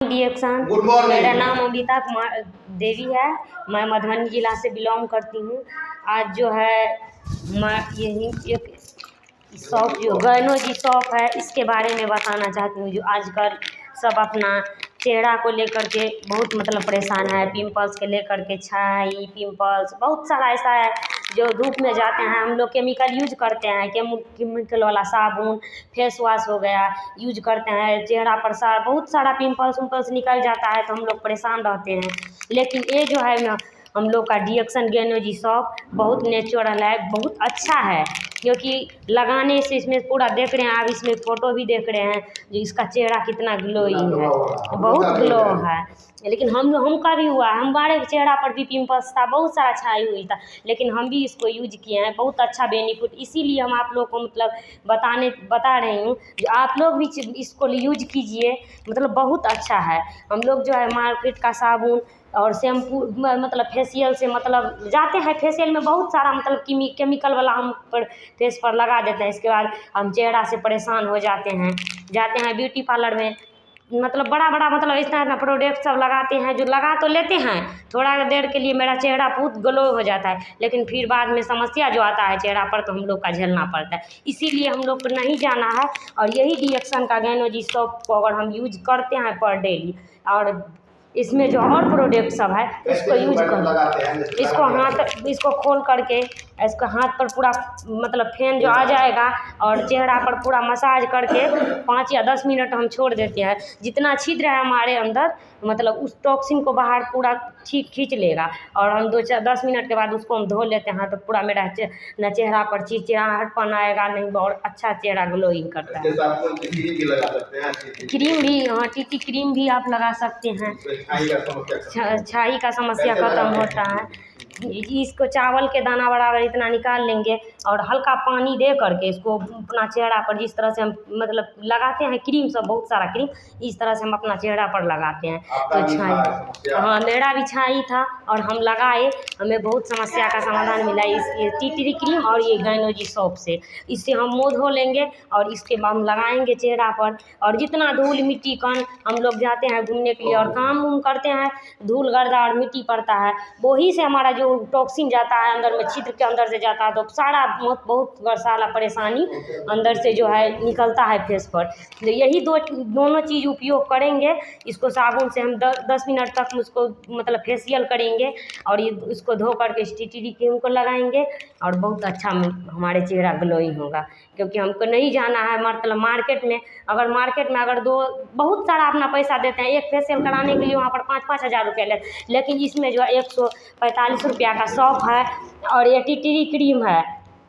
Reaction. Good morning. मेरा नाम अमृता कुमार देवी है। मैं मधुबनी जिला से बिलोंग करती हूँ। आज जो है मैं यही एक शॉप जो गैनो जी शॉप है इसके बारे में बताना चाहती हूँ। जो आजकल सब अपना चेहरा को लेकर के बहुत मतलब परेशान है। पिंपल्स के लेकर के छाई पिंपल्स बहुत सारा ऐसा है जो धूप में जाते हैं। हम लोग केमिकल यूज करते हैं, केमिकल वाला साबुन फेस वॉश हो गया यूज करते हैं। चेहरा पर बहुत सारा पिंपल्स उम्पल्स निकल जाता है तो हम लोग परेशान रहते हैं। लेकिन ये जो है ना हम लोग का रिएक्शन गैनो जी शॉप बहुत नेचुरल है, बहुत अच्छा है। क्योंकि लगाने से इसमें पूरा देख रहे हैं आप, इसमें फ़ोटो भी देख रहे हैं जो इसका चेहरा कितना ग्लोइंग है, बहुत ग्लो है। लेकिन हमका भी हुआ, हमारे चेहरा पर भी पिंपल्स था, बहुत सारा छाई हुई था, लेकिन हम भी इसको यूज किए हैं। बहुत अच्छा बेनिफिट, इसीलिए हम आप लोग को मतलब बता रही हूँ जो आप लोग भी इसको यूज कीजिए। मतलब बहुत अच्छा है। हम लोग जो है मार्केट का साबुन और शैम्पू मतलब फेशियल से मतलब जाते हैं फेशियल में बहुत सारा मतलब केमिकल वाला हम पर फेस पर लगा देते हैं। इसके बाद हम चेहरा से परेशान हो जाते हैं ब्यूटी पार्लर में मतलब बड़ा मतलब इतना प्रोडक्ट सब लगाते हैं जो लगा तो लेते हैं थोड़ा देर के लिए, मेरा चेहरा बहुत ग्लो हो जाता है, लेकिन फिर बाद में समस्या जो आता है चेहरा पर तो हम लोग का झेलना पड़ता है। इसीलिए हम लोग को नहीं जाना है। और यही रिएक्शन का गैनो जी शॉप को अगर हम यूज करते हैं पर डेली, और इसमें जो और प्रोडक्ट सब है इसको यूज कर, इसको खोल करके इसको हाथ पर पूरा मतलब फैन जो आ जाएगा और चेहरा पर पूरा मसाज करके 5 या 10 मिनट हम छोड़ देते हैं। जितना छिद्र है हमारे अंदर मतलब उस टॉक्सिन को बाहर पूरा खींच लेगा। और हम 10 मिनट के बाद उसको हम धो लेते हैं तो पूरा मेरा न चेहरा पर चिड़चिड़ाहटपन आएगा नहीं, बहुत अच्छा चेहरा ग्लोइंग करता है। क्रीम भी, हाँ टीटी क्रीम भी आप लगा सकते हैं, छाई का समस्या खत्म होता है। इसको चावल के दाना बराबर इतना निकाल लेंगे और हल्का पानी दे करके इसको अपना चेहरा पर जिस तरह से हम मतलब लगाते हैं क्रीम सब बहुत सारा क्रीम, इस तरह से हम अपना चेहरा पर लगाते हैं तो छाई, हाँ मेरा भी छाई था और हम लगाए, हमें बहुत समस्या का समाधान मिला इस टीटी क्रीम और ये गैनो जी शॉप से। इससे हम मुँह धो लेंगे और इसके बाद हम लगाएंगे चेहरा पर। और जितना धूल मिट्टी कण हम लोग जाते हैं घूमने के लिए और काम उम करते हैं, धूल गर्दा और मिट्टी पड़ता है, वही से हमारा जो टॉक्सिन जाता है अंदर में, छिद्र के अंदर से जाता है तो सारा बहुत सारा परेशानी अंदर से जो है निकलता है फेस पर। तो यही दोनों चीज़ उपयोग करेंगे। इसको साबुन से हम 10 मिनट तक उसको मतलब फेशियल करेंगे और ये उसको धो करके टीटी क्रीम को लगाएंगे और बहुत अच्छा हमारे चेहरा ग्लोइंग होगा। क्योंकि हमको नहीं जाना है मतलब मार्केट में, अगर मार्केट में अगर बहुत सारा अपना पैसा देते हैं, एक फेशियल कराने के लिए वहाँ पर 5-5 हज़ार रुपये लेकिन इसमें जो है 145 रुपया का शॉप है और ये टीटी क्रीम है,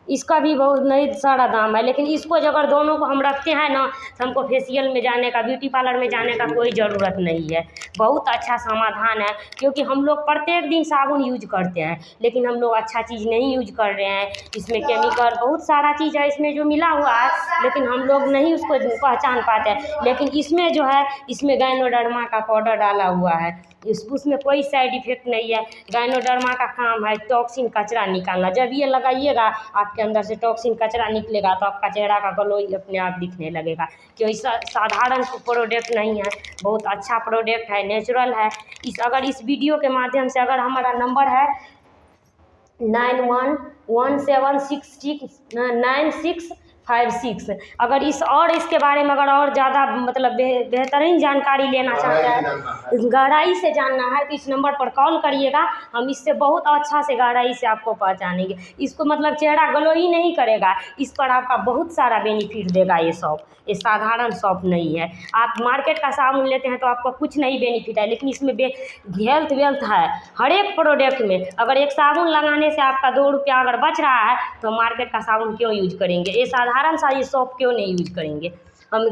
इसका भी बहुत नहीं सारा दाम है। लेकिन इसको अगर दोनों को हम रखते हैं ना तो हमको फेशियल में जाने का, ब्यूटी पार्लर में जाने का कोई ज़रूरत नहीं है। बहुत अच्छा समाधान है। क्योंकि हम लोग प्रत्येक दिन साबुन यूज करते हैं लेकिन हम लोग अच्छा चीज़ नहीं यूज कर रहे हैं। इसमें केमिकल बहुत सारा चीज़ है इसमें जो मिला हुआ है, लेकिन हम लोग नहीं उसको पहचान पाते हैं। लेकिन इसमें जो है इसमें गायनोडर्मा का पाउडर डाला हुआ है, उसमें कोई साइड इफेक्ट नहीं है। गायनोडर्मा का काम है टॉक्सिन कचरा निकालना। जब ये लगाइएगा आपके अंदर से टॉक्सिन कचरा निकलेगा तो आपका चेहरा का ग्लो अपने आप दिखने लगेगा। क्योंकि साधारण प्रोडक्ट नहीं है, बहुत अच्छा प्रोडक्ट है, नेचुरल है। अगर इस वीडियो के माध्यम से अगर हमारा नंबर है 9117669656, अगर इसके बारे में अगर और ज़्यादा मतलब बेहतरीन जानकारी लेना चाहते हैं, गहराई से जानना है तो इस नंबर पर कॉल करिएगा। हम इससे बहुत अच्छा से गहराई से आपको पहचानेंगे। इसको मतलब चेहरा ग्लो ही नहीं करेगा, इस पर आपका बहुत सारा बेनिफिट देगा ये शॉप। ये साधारण शॉप नहीं है। आप मार्केट का साबुन लेते हैं तो आपको कुछ नहीं बेनिफिट है, लेकिन इसमें हेल्थ वेल्थ है हर एक प्रोडक्ट में। अगर एक साबुन लगाने से आपका 2 रुपया अगर बच रहा है तो मार्केट का साबुन क्यों यूज करेंगे, ये साधारण सा ये शॉप क्यों नहीं यूज करेंगे। हम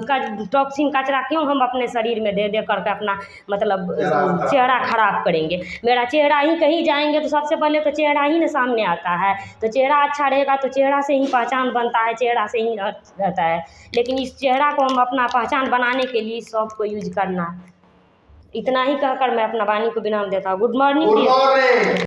टॉक्सिन कचरा क्यों हम अपने शरीर में दे करके अपना मतलब चेहरा खराब करेंगे। मेरा चेहरा ही कहीं जाएंगे तो सबसे पहले तो चेहरा ही ना सामने आता है। तो चेहरा अच्छा रहेगा तो चेहरा से ही पहचान बनता है, चेहरा से ही रहता है। लेकिन इस चेहरा को हम अपना पहचान बनाने के लिए इस शॉप को यूज करना। इतना ही कहकर मैं अपना वाणी को विराम देता हूँ। Good morning.